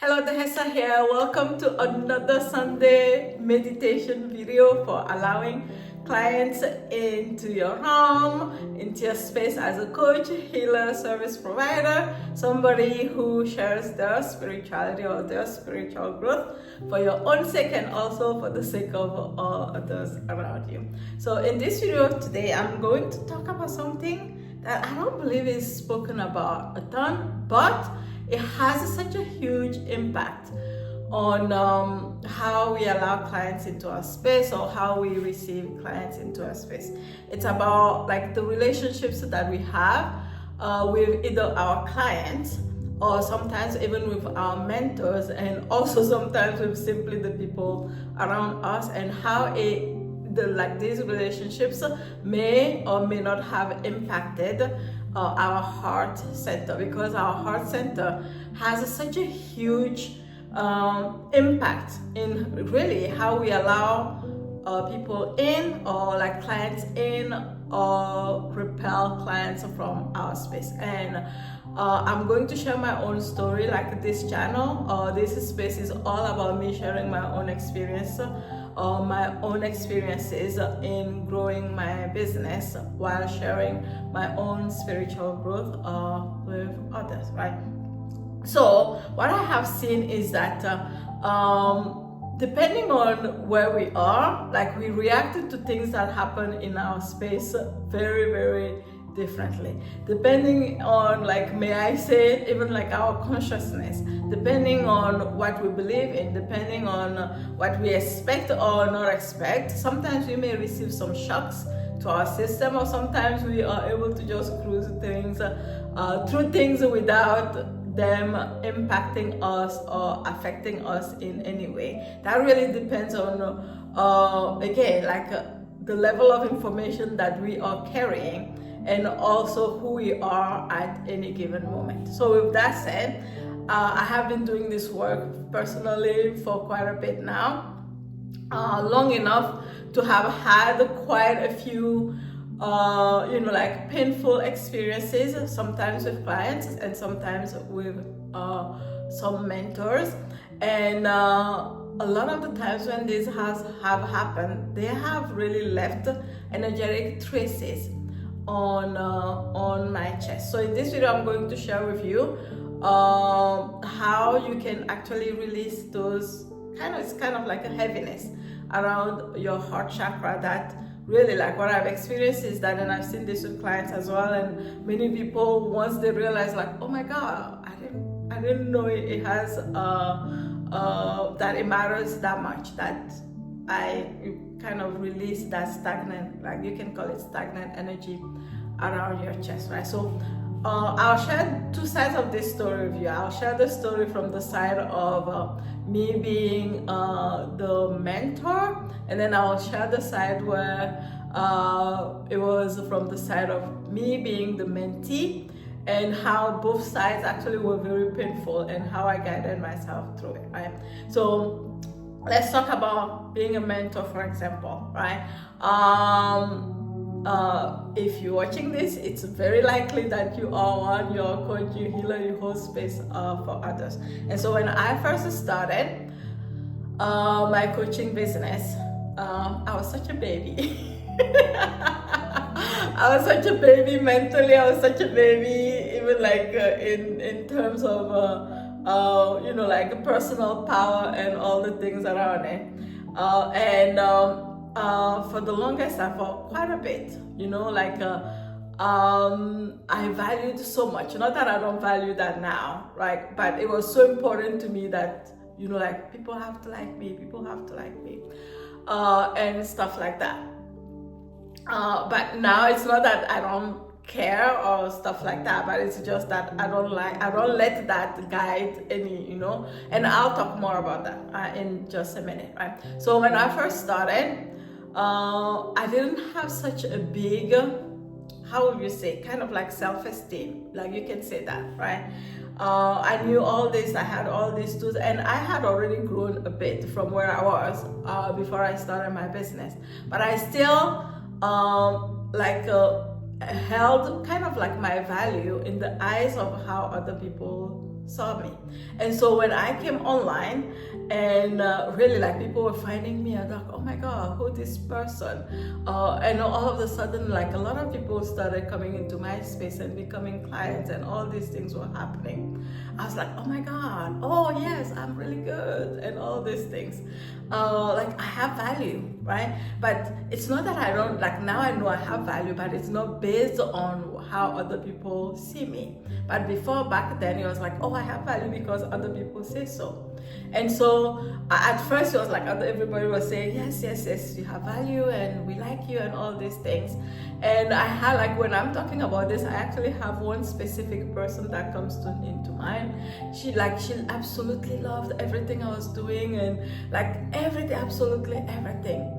Hello, Dihessa here. Welcome to another Sunday meditation video for allowing clients into your home, into your space as a coach, healer, service provider, somebody who shares their spirituality or their spiritual growth for your own sake and also for the sake of all others around you. So in this video today, I'm going to talk about something that I don't believe is spoken about a ton, but it has such a huge impact on how we allow clients into our space or how we receive clients into our space. It's about like the relationships that we have with either our clients or sometimes even with our mentors, and also sometimes with simply the people around us, and how these relationships may or may not have impacted our heart center, because our heart center has such a huge impact in really how we allow people in, or like clients in, or repel clients from our space. And I'm going to share my own story. Like this channel, this space is all about me sharing my own experience, my own experiences in growing my business while sharing my own spiritual growth with others, right? So what I have seen is that depending on where we are, like we reacted to things that happen in our space very, very differently, depending on, like, may I say it, even like our consciousness, depending on what we believe in, depending on what we expect or not expect. Sometimes we may receive some shocks to our system, or sometimes we are able to just cruise things through things without them impacting us or affecting us in any way. That really depends on again, like the level of information that we are carrying, and also who we are at any given moment. So with that said, I have been doing this work personally for quite a bit now, long enough to have had quite a few like painful experiences, sometimes with clients and sometimes with some mentors. And a lot of the times when this have happened, they have really left energetic traces on my chest. So in this video, I'm going to share with you how you can actually release those it's kind of like a heaviness around your heart chakra. That really, like, what I've experienced is that, and I've seen this with clients as well, and many people, once they realize, like, oh my God, I didn't know it has that it matters that much, that you kind of release that stagnant, like you can call it stagnant energy around your chest, right? So I'll share two sides of this story with you. I'll share the story from the side of me being the mentor, and then I'll share the side where it was from the side of me being the mentee, and how both sides actually were very painful and how I guided myself through it, right? So let's talk about being a mentor, for example, right? If you're watching this, it's very likely that you are one, you're a coach, you healer, you hold space for others. And so when I first started my coaching business, I was such a baby. I was such a baby mentally. I was such a baby, even like in terms of like personal power and all the things around it. For the longest time, for quite a bit, I valued so much. Not that I don't value that now, right? But it was so important to me that, like, people have to like me, and stuff like that. But now it's not that I don't care or stuff like that, but it's just that I don't let that guide any, and I'll talk more about that in just a minute, right? So when I first started, I didn't have such a big, how would you say, kind of like self-esteem, like you can say that, right? I knew all this, I had all these tools, and I had already grown a bit from where I was before I started my business, but I still held kind of like my value in the eyes of how other people saw me. And so when I came online, and really like people were finding me, I'm like, oh my god, who this person? And all of a sudden, like a lot of people started coming into my space and becoming clients, and all these things were happening. I was like, oh my god, oh yes, I'm really good, and all these things. Like I have value, right? But it's not that I don't, like now I know I have value, but it's not based on how other people see me. But before, back then, it was like, oh, I have value because other people say so. And so at first it was like everybody was saying, yes, yes, yes, you have value and we like you and all these things. And I had, like, when I'm talking about this, I actually have one specific person that comes into mind. She absolutely loved everything I was doing, and like everything, absolutely everything,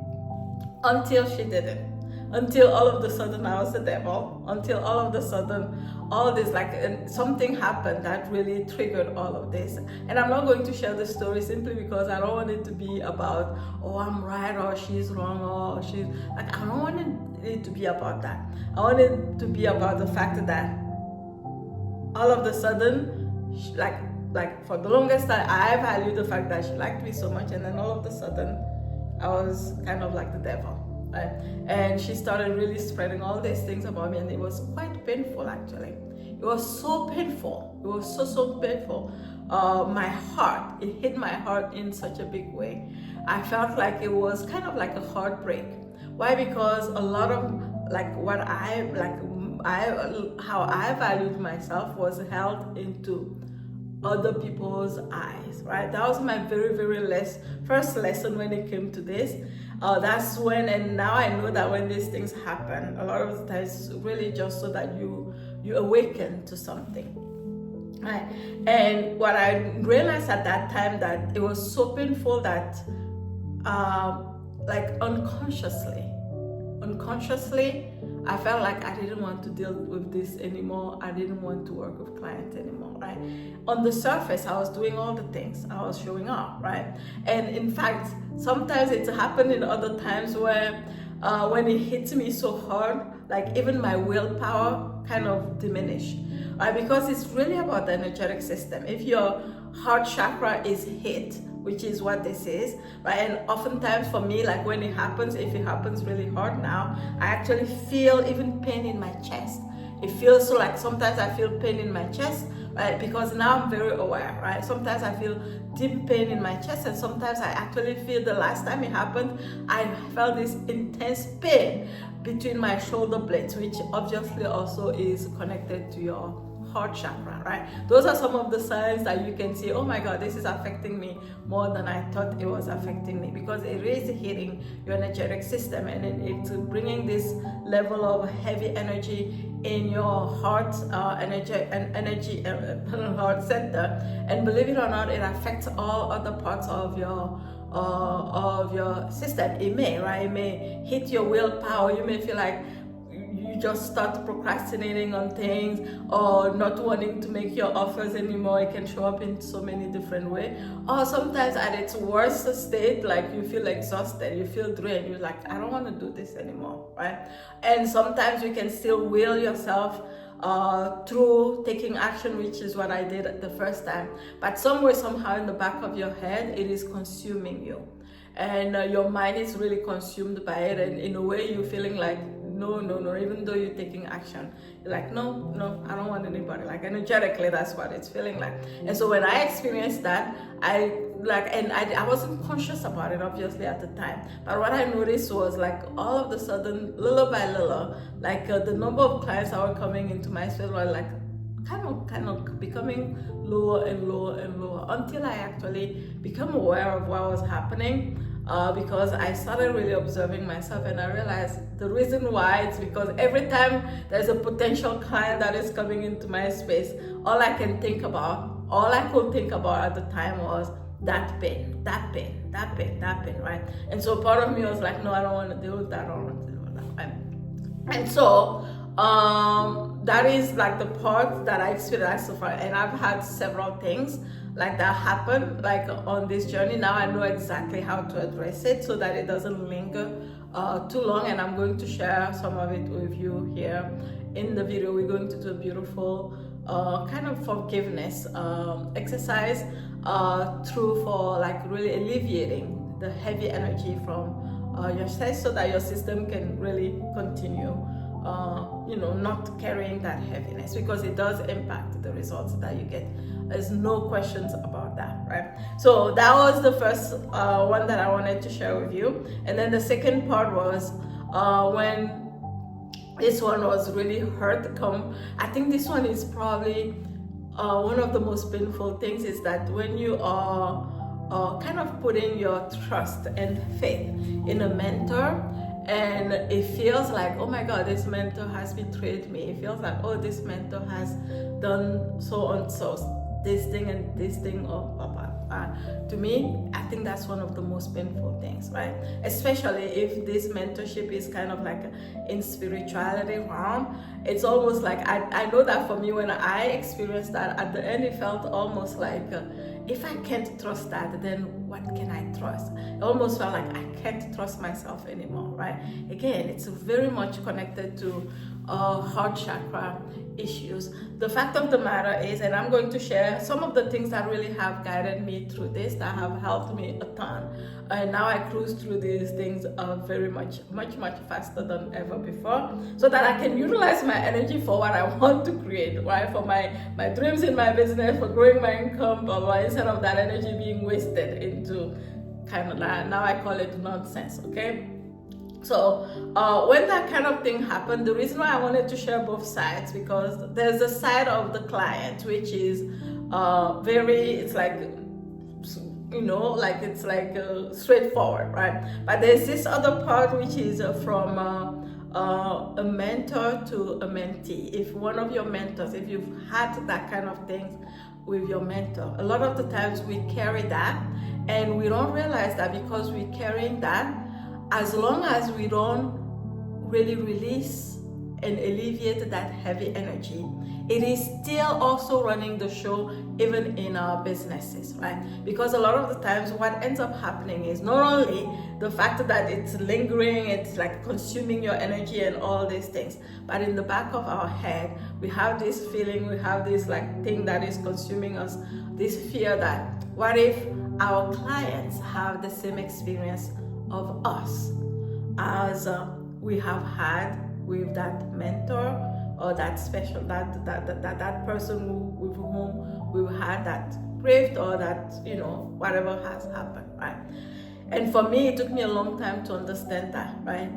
until she didn't. Until all of a sudden I was the devil. Until all of a sudden all this, like, something happened that really triggered all of this. And I'm not going to share the story simply because I don't want it to be about, oh, I'm right or she's wrong or she's like, I don't want it to be about that. I want it to be about the fact that all of a sudden, like for the longest time, I valued the fact that she liked me so much, and then all of a sudden I was kind of like the devil. Right? And she started really spreading all these things about me, and it was quite painful actually. It was so painful. It was so painful. My heart, it hit my heart in such a big way. I felt like it was kind of like a heartbreak. Why? Because a lot of like how I valued myself was held into other people's eyes, right? That was my very first lesson when it came to this. That's when, and now I know that when these things happen, a lot of the times really just so that you awaken to something, right? And what I realized at that time, that it was so painful that like unconsciously I felt like I didn't want to deal with this anymore. I didn't want to work with clients anymore, right? On the surface, I was doing all the things. I was showing up, right? And in fact, sometimes it's happened in other times where when it hits me so hard, like even my willpower kind of diminished, right? Because it's really about the energetic system. If your heart chakra is hit, which is what this is, right? And oftentimes for me, like when it happens, if it happens really hard now, I actually feel even pain in my chest. It feels so, like sometimes I feel pain in my chest, right? Because now I'm very aware, right? Sometimes I feel deep pain in my chest, and sometimes I actually feel, the last time it happened, I felt this intense pain between my shoulder blades, which obviously also is connected to your heart chakra, right? Those are some of the signs that you can see, oh my god, this is affecting me more than I thought it was affecting me, because it is hitting your energetic system, and it's bringing this level of heavy energy in your heart energy heart center. And believe it or not, it affects all other parts of your system. It may, right? It may hit your willpower. You may feel like you just start procrastinating on things, or not wanting to make your offers anymore. It can show up in so many different ways. Or sometimes at its worst state, like you feel exhausted, you feel drained, you're like, I don't want to do this anymore, right? And sometimes you can still will yourself through taking action, which is what I did the first time. But somewhere, somehow in the back of your head, it is consuming you. And your mind is really consumed by it, and in a way you're feeling like, no, even though you're taking action, you're like, no, I don't want anybody. Like energetically, that's what it's feeling like. And so when I experienced that, I wasn't conscious about it obviously at the time, but what I noticed was, like, all of a sudden, little by little, like the number of clients that were coming into my space were like kind of becoming lower and lower until I actually became aware of what was happening. Because I started really observing myself, and I realized the reason why is because every time there's a potential client that is coming into my space, all I could think about at the time was that pain, right? And so part of me was like, no, I don't want to deal with that, And so that is like the part that I experienced so far, and I've had several things like that happen, like on this journey. Now I know exactly how to address it so that it doesn't linger too long, and I'm going to share some of it with you here in the video. We're going to do a beautiful kind of forgiveness exercise through for like really alleviating the heavy energy from your chest, so that your system can really continue not carrying that heaviness, because it does impact the results that you get. There's no questions about that, right? So that was the first one that I wanted to share with you. And then the second part was when this one was really hurt. I think this one is probably one of the most painful things, is that when you are kind of putting your trust and faith in a mentor, and it feels like, oh my God, this mentor has betrayed me. It feels like, oh, this mentor has done so and so, this thing and this thing, to me, I think that's one of the most painful things, right? Especially if this mentorship is kind of like in spirituality realm. It's almost like, I know that for me, when I experienced that, at the end it felt almost like, if I can't trust that, then what can I trust? It almost felt like I can't trust myself anymore, right? Again, it's very much connected to heart chakra issues. The fact of the matter is, and I'm going to share some of the things that really have guided me through this, that have helped me a ton. And now I cruise through these things very much faster than ever before, so that I can utilize my energy for what I want to create, right? For my dreams in my business, for growing my income, blah, blah, instead of that energy being wasted into kind of that, now I call it nonsense, okay? So when that kind of thing happened, the reason why I wanted to share both sides, because there's a side of the client which is it's like, it's like straightforward, right? But there's this other part which is from a mentor to a mentee. If one of your mentors, if you've had that kind of thing with your mentor, a lot of the times we carry that, and we don't realize that because we're carrying that, as long as we don't really release and alleviate that heavy energy, it is still also running the show, even in our businesses, right? Because a lot of the times what ends up happening is not only the fact that it's lingering, it's like consuming your energy and all these things, but in the back of our head, we have this feeling, we have this like thing that is consuming us, this fear that what if our clients have the same experience of us as we have had with that mentor, or that special, that person with whom we've had that grief, or that, whatever has happened, right? And for me, it took me a long time to understand that, right?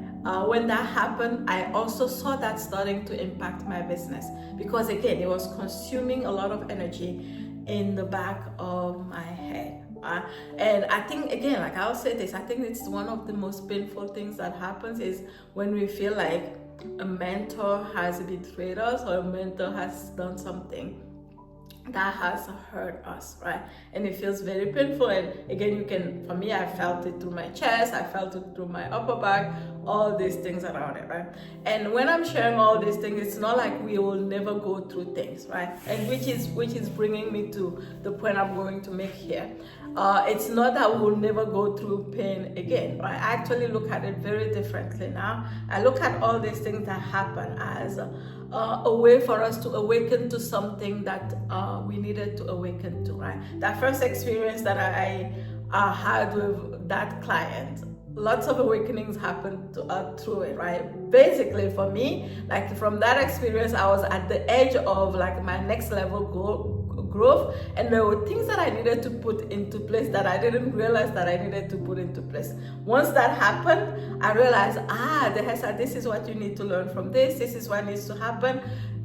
When that happened, I also saw that starting to impact my business, because again, it was consuming a lot of energy in the back of my head. And I think, again, like I'll say this, I think it's one of the most painful things that happens is when we feel like a mentor has betrayed us, or a mentor has done something that has hurt us, right? And it feels very painful. And again, for me, I felt it through my chest, I felt it through my upper back, all these things around it, right? And when I'm sharing all these things, it's not like we will never go through things, right? And which is bringing me to the point I'm going to make here. It's not that we will never go through pain again, right? I actually look at it very differently now. I look at all these things that happen as a way for us to awaken to something that we needed to awaken to, right? That first experience that I had with that client, lots of awakenings happened through it, right? Basically for me, like from that experience, I was at the edge of like my next level growth, and there were things that I needed to put into place that I didn't realize that I needed to put into place. Once that happened, I realized, Dihessa, this is what you need to learn from this. This is what needs to happen.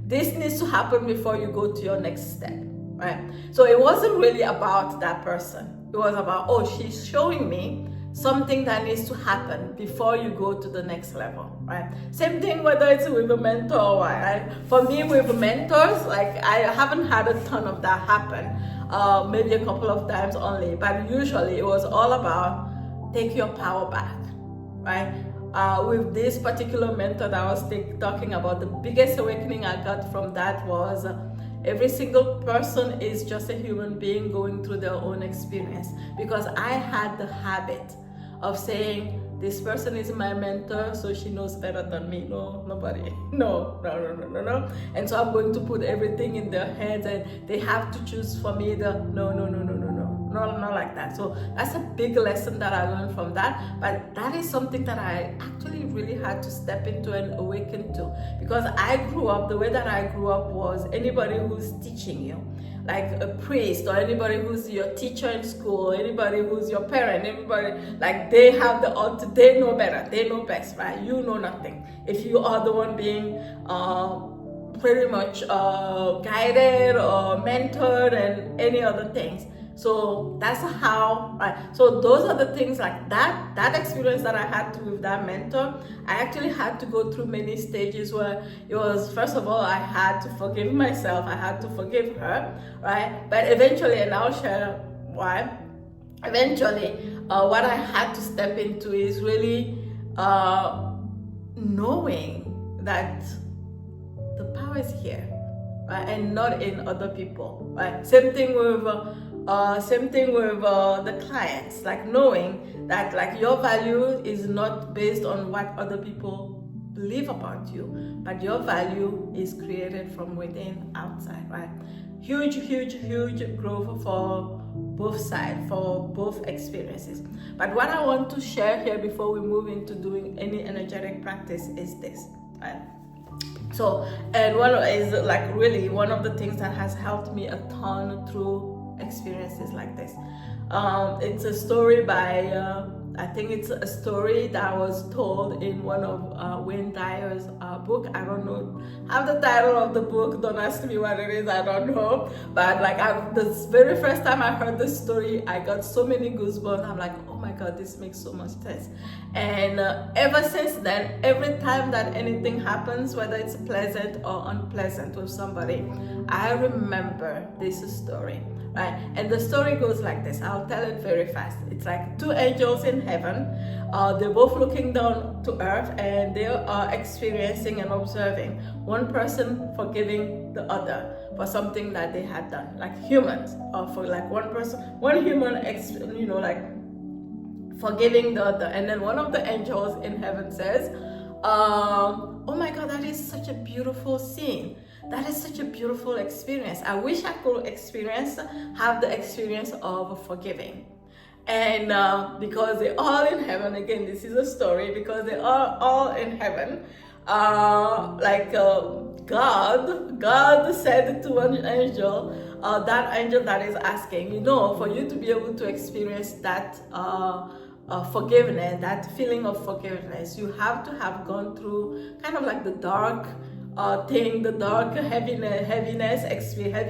This needs to happen before you go to your next step, right? So it wasn't really about that person. It was about, she's showing me something that needs to happen before you go to the next level, right? Same thing whether it's with a mentor or what, right? For me, with mentors, like I haven't had a ton of that happen, maybe a couple of times only, but usually it was all about take your power back, right? With this particular mentor that I was talking about, the biggest awakening I got from that was every single person is just a human being going through their own experience, because I had the habit of saying, this person is my mentor, so she knows better than me. No, nobody. No. And so I'm going to put everything in their hands and they have to choose for me. No, not like that. So that's a big lesson that I learned from that. But that is something that I actually really had to step into and awaken to, because I grew up, the way that I grew up was anybody who's teaching you, like a priest or anybody who's your teacher in school, anybody who's your parent, everybody, like they have they know better, they know best, right? You know nothing. If you are the one being pretty much guided or mentored and any other things. So that's how, so those are the things like that experience that I had with that mentor. I actually had to go through many stages where it was, first of all, I had to forgive myself, I had to forgive her, right? But eventually, and I'll share why, eventually, what I had to step into is really knowing that the power is here, right? And not in other people, right? Same thing with the clients, like knowing that like your value is not based on what other people believe about you, but your value is created from within, outside, right? Huge growth for both sides, for both experiences. But what I want to share here before we move into doing any energetic practice is this, right? So, and one is like really one of the things that has helped me a ton through experiences like this. It's a story by I think it's a story that was told in one of Wayne Dyer's book. I don't know, have the title of the book, don't ask me what it is, I don't know. But like the very first time I heard this story, I got so many goosebumps. I'm like, oh my God, this makes so much sense. And ever since then, every time that anything happens, whether it's pleasant or unpleasant with somebody, I remember this story. Right? And the story goes like this. I'll tell it very fast. It's like two angels in heaven. They're both looking down to earth and they are experiencing and observing one person forgiving the other for something that they had done, like humans, or for like one human, like forgiving the other. And then one of the angels in heaven says, oh my God, that is such a beautiful scene. That is such a beautiful experience. I wish I could have the experience of forgiving. And because they're all in heaven, again, this is a story, because they are all in heaven, God said to one angel, that angel that is asking, for you to be able to experience that forgiveness, that feeling of forgiveness, you have to have gone through kind of like the dark heavy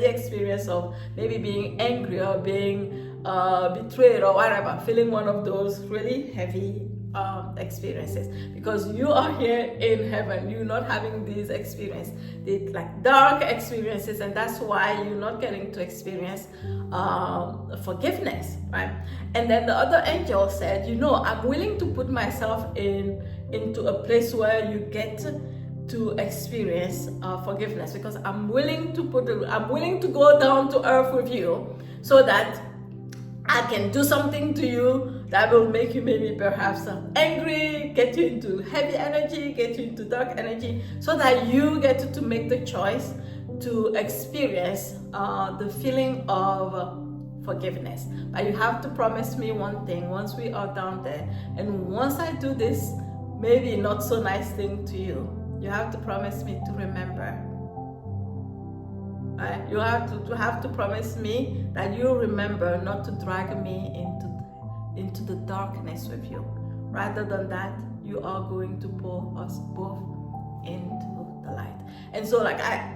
experience of maybe being angry or being betrayed or whatever, feeling one of those really heavy experiences, because you are here in heaven, you're not having these experiences, these like dark experiences, and that's why you're not getting to experience forgiveness, right? And then the other angel said, I'm willing to put myself into a place where you get to experience forgiveness, because I'm willing to go down to earth with you, so that I can do something to you that will make you maybe perhaps angry, get you into heavy energy, get you into dark energy, so that you get to make the choice to experience the feeling of forgiveness. But you have to promise me one thing once we are down there, and once I do this maybe not so nice thing to you, you have to promise me to remember. Right? You have to promise me that you remember not to drag me into the darkness with you. Rather than that, you are going to pull us both into the light. And so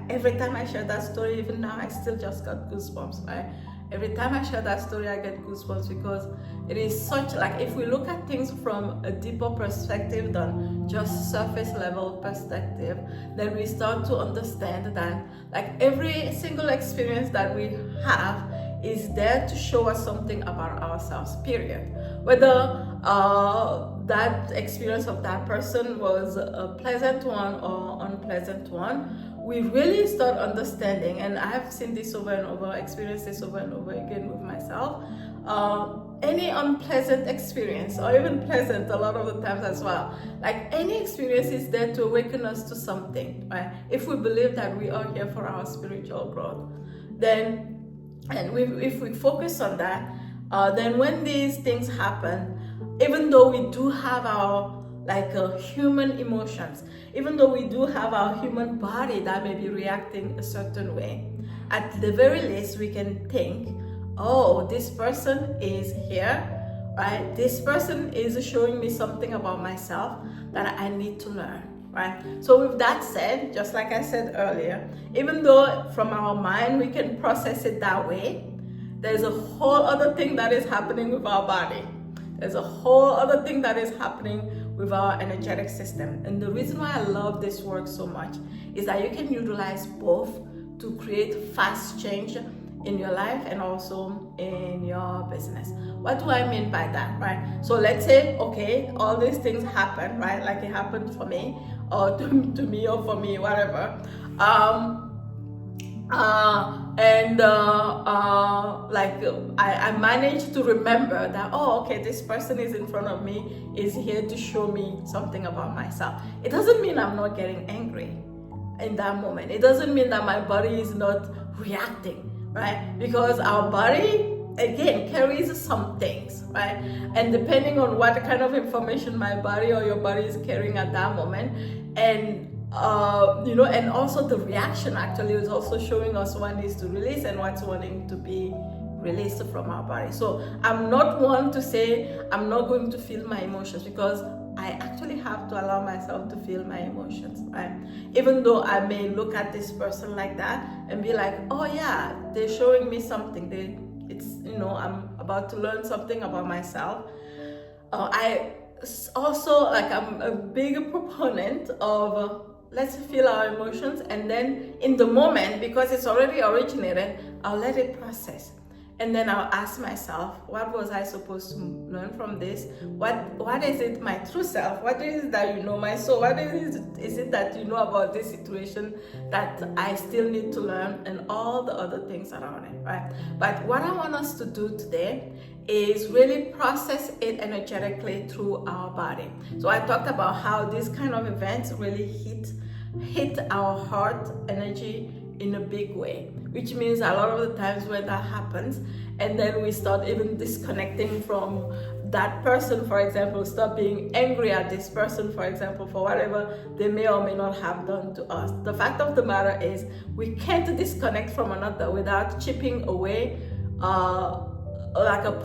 every time I share that story, even now, I still just got goosebumps, right? Every time I share that story, I get goosebumps, because it is such, if we look at things from a deeper perspective than just surface level perspective, then we start to understand that every single experience that we have is there to show us something about ourselves, period. Whether that experience of that person was a pleasant one or unpleasant one, we really start understanding, and I have seen this over and over, experienced this over and over again with myself. any unpleasant experience, or even pleasant a lot of the times as well, like any experience is there to awaken us to something, right? If we believe that we are here for our spiritual growth, then, if we focus on that, then when these things happen, even though we do have our human emotions, even though we do have our human body that may be reacting a certain way, at the very least we can think, oh, this person is here, right? This person is showing me something about myself that I need to learn, right? So with that said, just like I said earlier, even though from our mind we can process it that way, there's a whole other thing that is happening with our body. There's a whole other thing that is happening with our energetic system. And the reason why I love this work so much is that you can utilize both to create fast change in your life and also in your business. What do I mean by that, right? So let's say, okay, all these things happen, right? Like it happened for me, or to me, or for me, whatever. I managed to remember that, oh, okay, this person is in front of me, is here to show me something about myself. It doesn't mean I'm not getting angry in that moment. It doesn't mean that my body is not reacting, right? Because our body, again, carries some things, right? And depending on what kind of information my body or your body is carrying at that moment, and and also the reaction actually is also showing us what needs to release and what's wanting to be released from our body. So I'm not one to say I'm not going to feel my emotions, because I actually have to allow myself to feel my emotions, right? Even though I may look at this person like that and be like, oh yeah, they're showing me something. I'm about to learn something about myself. I also, I'm a big proponent of let's feel our emotions, and then in the moment, because it's already originated, I'll let it process. And then I'll ask myself, what was I supposed to learn from this? What is it, my true self? What is it that you know, my soul? What is it that you know about this situation that I still need to learn, and all the other things around it, right? But what I want us to do today is really process it energetically through our body. So I talked about how these kind of events really hit our heart energy in a big way, which means a lot of the times when that happens, and then we start even disconnecting from that person, for example, start being angry at this person, for example, for whatever they may or may not have done to us. The fact of the matter is we can't disconnect from another without chipping away a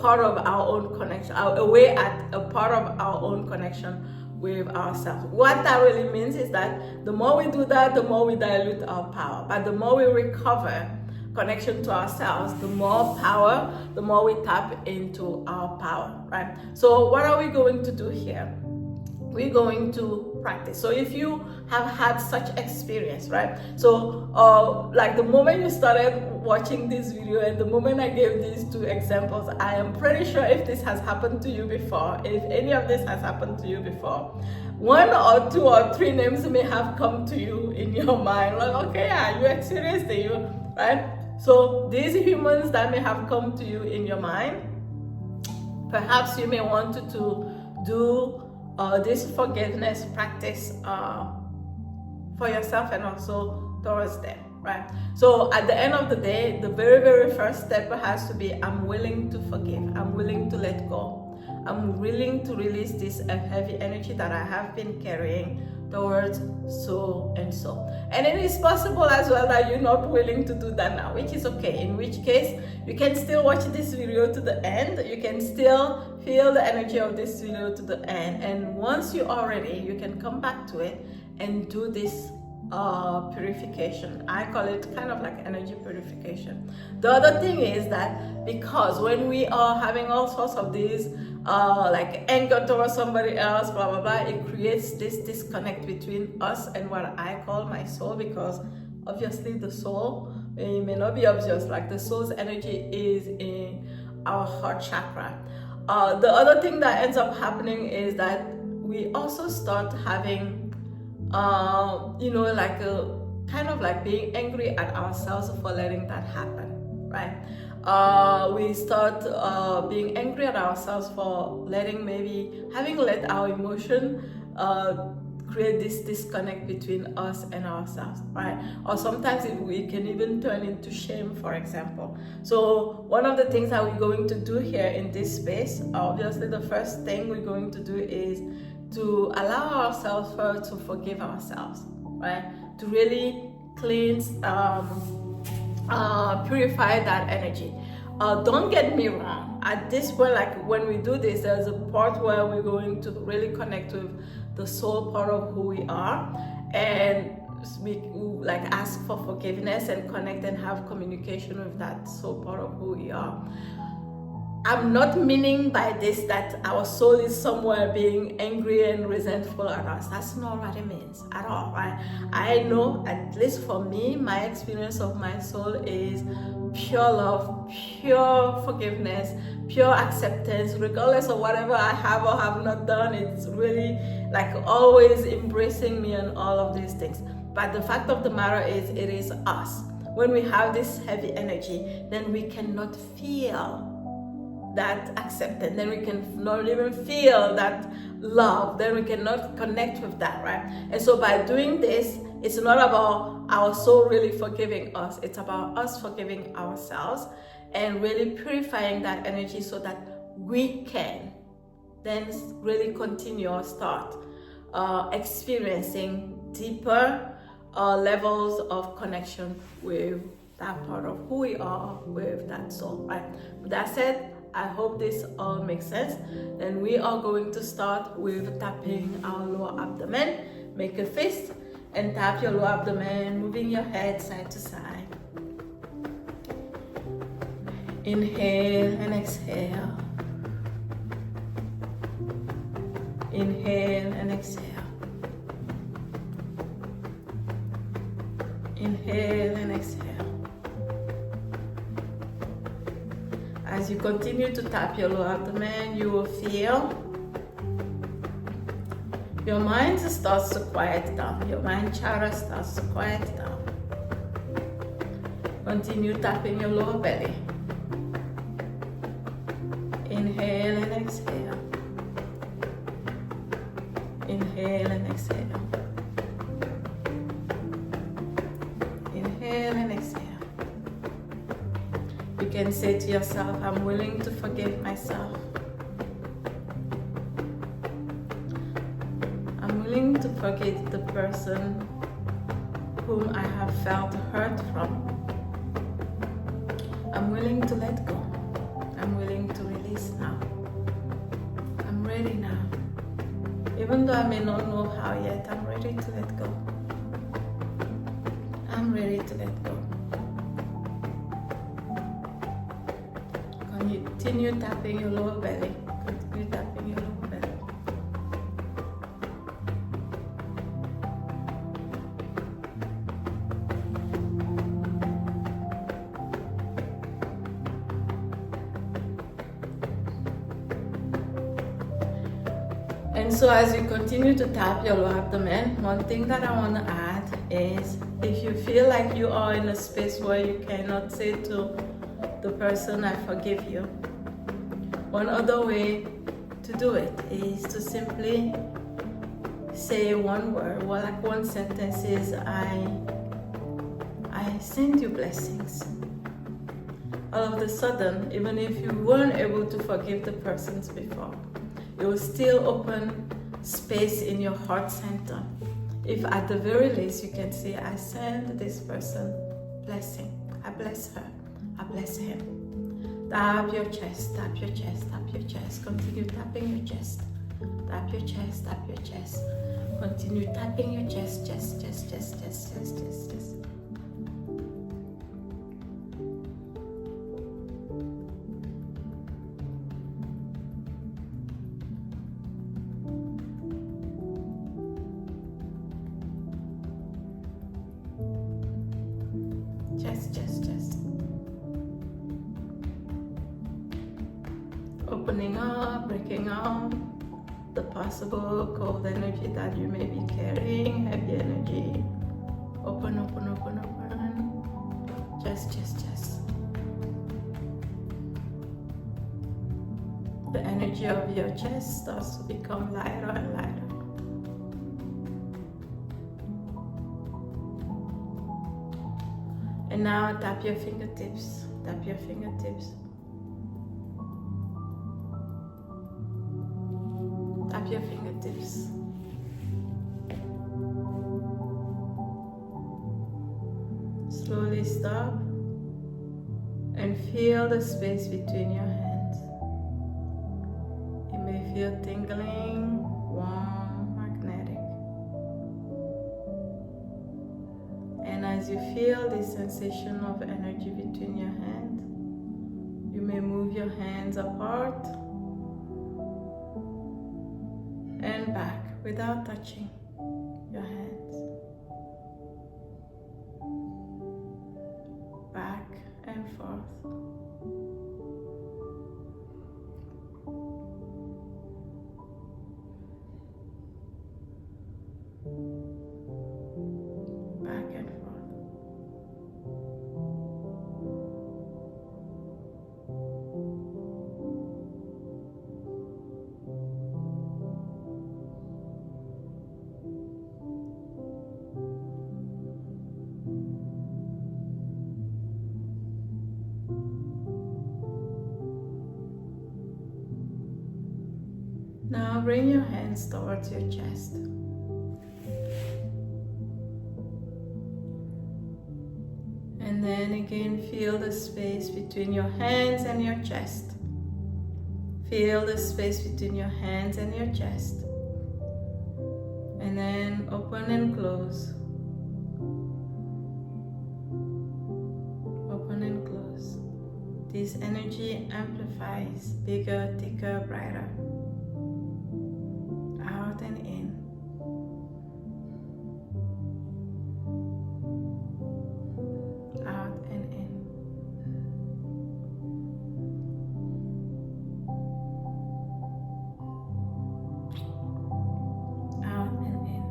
part of our own connection, away at a part of our own connection with ourselves. What that really means is that the more we do that, the more we dilute our power. But the more we recover connection to ourselves, the more power, the more we tap into our power, right? So what are we going to do here? We're going to practice. So if you have had such experience, right? So the moment you started watching this video and the moment I gave these two examples, I am pretty sure if this has happened to you before, if any of this has happened to you before, one or two or three names may have come to you in your mind, like, okay, yeah, you experienced it, right? So these humans that may have come to you in your mind, perhaps you may want to do this forgiveness practice for yourself and also towards them, right? So at the end of the day, the very, very first step has to be, I'm willing to forgive. I'm willing to let go. I'm willing to release this heavy energy that I have been carrying towards so and so. And it is possible as well that you're not willing to do that now, which is okay. In which case, you can still watch this video to the end. You can still feel the energy of this video to the end. And once you are ready, you can come back to it and do this purification. I call it kind of like energy purification. The other thing is that because when we are having all sorts of these anger towards somebody else, blah blah blah, it creates this disconnect between us and what I call my soul, because obviously the soul, it may not be obvious, like the soul's energy is in our heart chakra. The other thing that ends up happening is that we also start having kind of like being angry at ourselves for letting that happen, right? we start being angry at ourselves for having let our emotion create this disconnect between us and ourselves, right? Or sometimes we can even turn into shame, for example. So one of the things that we're going to do here in this space, obviously the first thing we're going to do is to allow ourselves first to forgive ourselves, right? To really cleanse, purify that energy. Don't get me wrong, at this point, like when we do this, there's a part where we're going to really connect with the soul part of who we are, and we like ask for forgiveness and connect and have communication with that soul part of who we are. I'm not meaning by this that our soul is somewhere being angry and resentful at us. That's not what it means at all, right? I know, at least for me, my experience of my soul is pure love, pure forgiveness, pure acceptance, regardless of whatever I have or have not done. It's really like always embracing me and all of these things. But the fact of the matter is, it is us. When we have this heavy energy, then we cannot feel that acceptance, then we can not even feel that love, then we cannot connect with that, right? And so by doing this, it's not about our soul really forgiving us, it's about us forgiving ourselves and really purifying that energy so that we can then really continue or start experiencing deeper levels of connection with that part of who we are, with that soul, right? With that said, I hope this all makes sense. Then we are going to start with tapping our lower abdomen. Make a fist and tap your lower abdomen, moving your head side to side. Inhale and exhale. Inhale and exhale. Inhale and exhale. As you continue to tap your lower abdomen, you will feel your mind starts to quiet down. Your mind chatter starts to quiet down. Continue tapping your lower belly. Inhale and exhale. Inhale and exhale. Inhale and exhale. You can say to yourself, I'm willing to forgive myself. I'm willing to forgive the person whom I have felt hurt from. I'm willing to let go. I'm willing to release now. I'm ready now. Even though I may not know how yet, I'm ready to let go. I'm ready to let go. Continue tapping your lower belly. Continue tapping your lower belly. And so as you continue to tap your lower abdomen, one thing that I want to add is if you feel like you are in a space where you cannot say to the person, I forgive you, one other way to do it is to simply say one word, well, like one sentence is, I send you blessings. All of a sudden, even if you weren't able to forgive the persons before, it will still open space in your heart center. If at the very least you can say, I send this person blessing. I bless her. I bless him. Tap your chest, tap your chest, tap your chest. Continue tapping your chest. Tap your chest, tap your chest. Continue tapping your chest, chest, chest, chest, chest, chest, chest, chest. Chest, chest, chest. Opening up, breaking up the possible cold energy that you may be carrying, heavy energy. Open, open, open, open. Chest, chest, chest. The energy of your chest starts to become lighter and lighter. And now tap your fingertips, tap your fingertips. Tap your fingertips. Slowly stop and feel the space between your hands. You may feel tingling, warm, magnetic. And as you feel this sensation of energy between your hands, you may move your hands apart and back without touching your hands. Back and forth. Back and forth. Now bring your hands towards your chest. And then again, feel the space between your hands and your chest. Feel the space between your hands and your chest. And then open and close. Open and close. This energy amplifies, bigger, thicker, brighter. Out and in. Out and in. Out and in.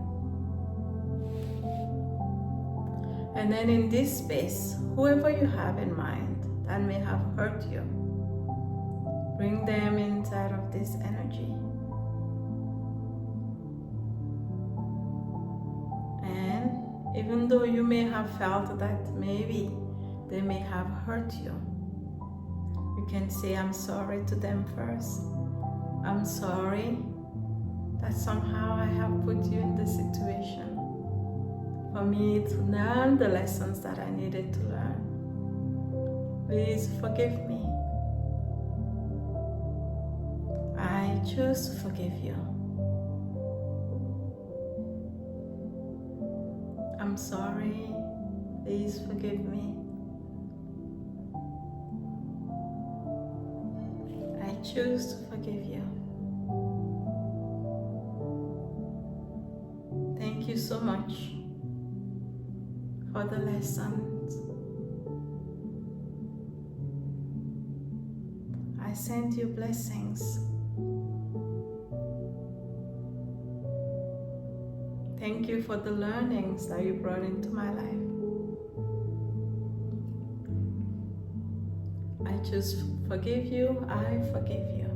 And then in this space, whoever you have in mind that may have hurt you, bring them inside of this energy. Even though you may have felt that maybe they may have hurt you, you can say, I'm sorry to them first. I'm sorry that somehow I have put you in this situation for me to learn the lessons that I needed to learn. Please forgive me. I choose to forgive you. I'm sorry, please forgive me. I choose to forgive you. Thank you so much for the lessons. I send you blessings. Thank you for the learnings that you brought into my life. I choose to forgive you. I forgive you.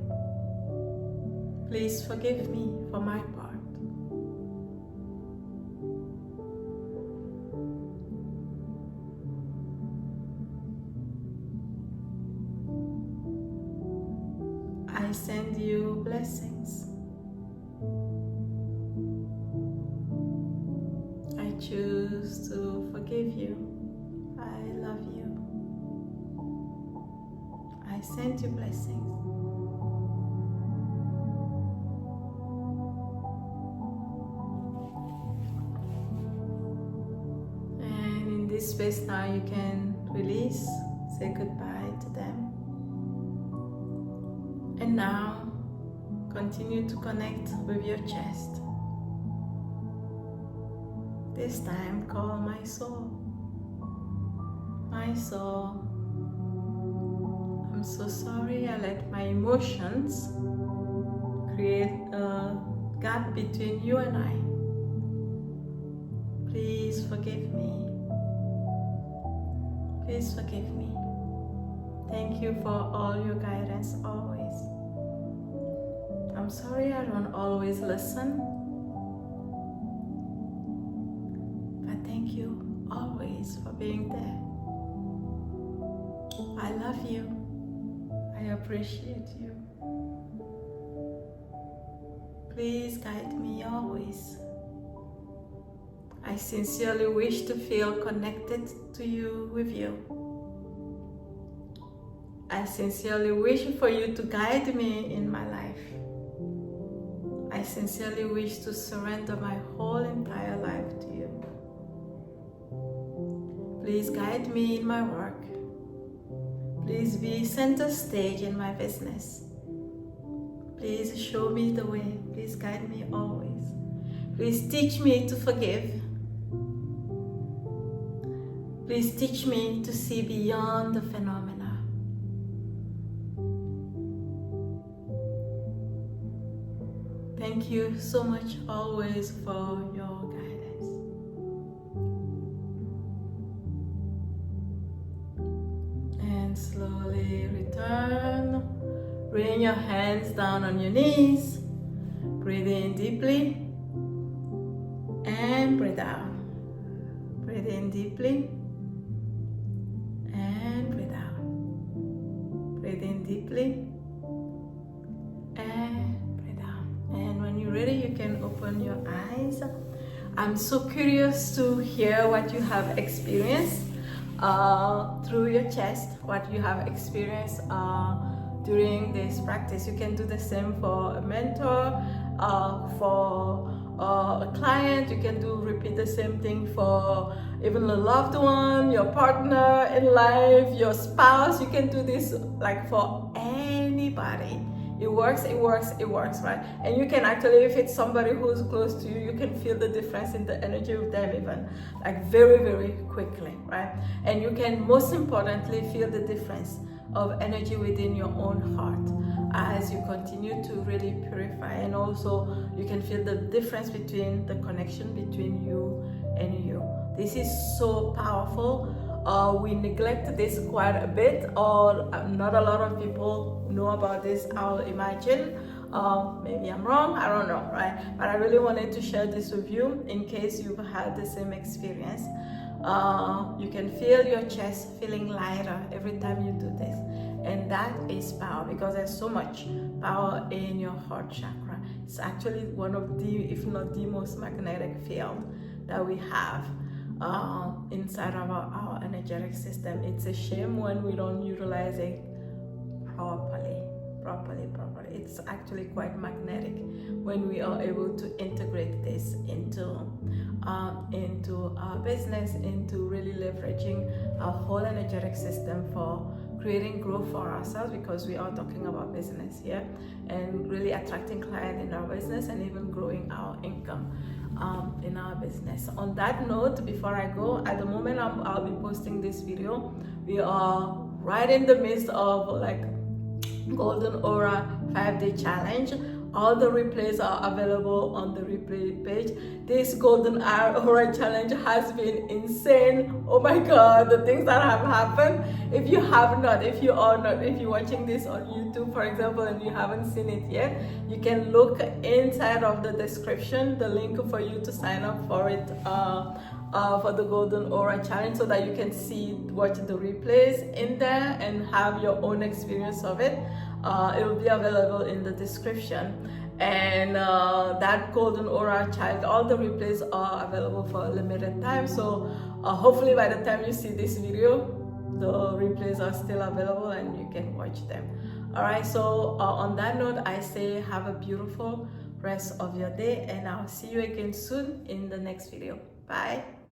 Please forgive me for my part. I send you blessings. I choose to forgive you. I love you. I send you blessings. And in this space now you can release, say goodbye to them. And now continue to connect with your chest. This time call my soul. My soul, I'm so sorry I let my emotions create a gap between you and I. Please forgive me. Please forgive me. Thank you for all your guidance always. I'm sorry I don't always listen, but thank you always for being there. I love you. I appreciate you. Please guide me always. I sincerely wish to feel connected to you, with you. I sincerely wish for you to guide me in my life. I sincerely wish to surrender my whole entire life to you. Please guide me in my work. Please be center stage in my business. Please show me the way. Please guide me always. Please teach me to forgive. Please teach me to see beyond the phenomena. Thank you so much always for your guidance. And slowly return. Bring your hands down on your knees. Breathe in deeply and breathe out. Breathe in deeply and breathe out. Breathe in deeply and breathe out. And when you're ready, you can open your eyes. I'm so curious to hear what you have experienced through your chest, what you have experienced during this practice. You can do the same for a mentor, for a client. You can repeat the same thing for even a loved one, your partner in life, your spouse. You can do this like for anybody. It works, it works, it works, right? And you can actually, if it's somebody who's close to you, you can feel the difference in the energy of them even like very, very quickly, right? And you can most importantly feel the difference of energy within your own heart as you continue to really purify. And also you can feel the difference between the connection between you and you. This is so powerful. We neglect this quite a bit, or not a lot of people know about this, I'll imagine. Maybe I'm wrong, I don't know, right? But I really wanted to share this with you in case you've had the same experience. You can feel your chest feeling lighter every time you do this, and that is power, because there's so much power in your heart chakra. It's actually one of the, if not the most magnetic field that we have inside of our energetic system. It's a shame when we don't utilize it properly. It's actually quite magnetic when we are able to integrate this into our business, into really leveraging our whole energetic system for creating growth for ourselves, because we are talking about business here, and really attracting clients in our business and even growing our income in our business. On that note, before I go, at the moment I'll be posting this video, we are right in the midst of like Golden Aura 5-day challenge. All the replays are available on the replay page. This Golden Aura challenge has been insane. Oh my God, the things that have happened. If you're watching this on YouTube, for example, and you haven't seen it yet, you can look inside of the description, the link for you to sign up for it, for the Golden Aura challenge, so that you can watch the replays in there and have your own experience of it. It will be available in the description. And that Golden Aura challenge, all the replays are available for a limited time. So hopefully by the time you see this video, the replays are still available and you can watch them. All right, so on that note, I say have a beautiful rest of your day, and I'll see you again soon in the next video. Bye.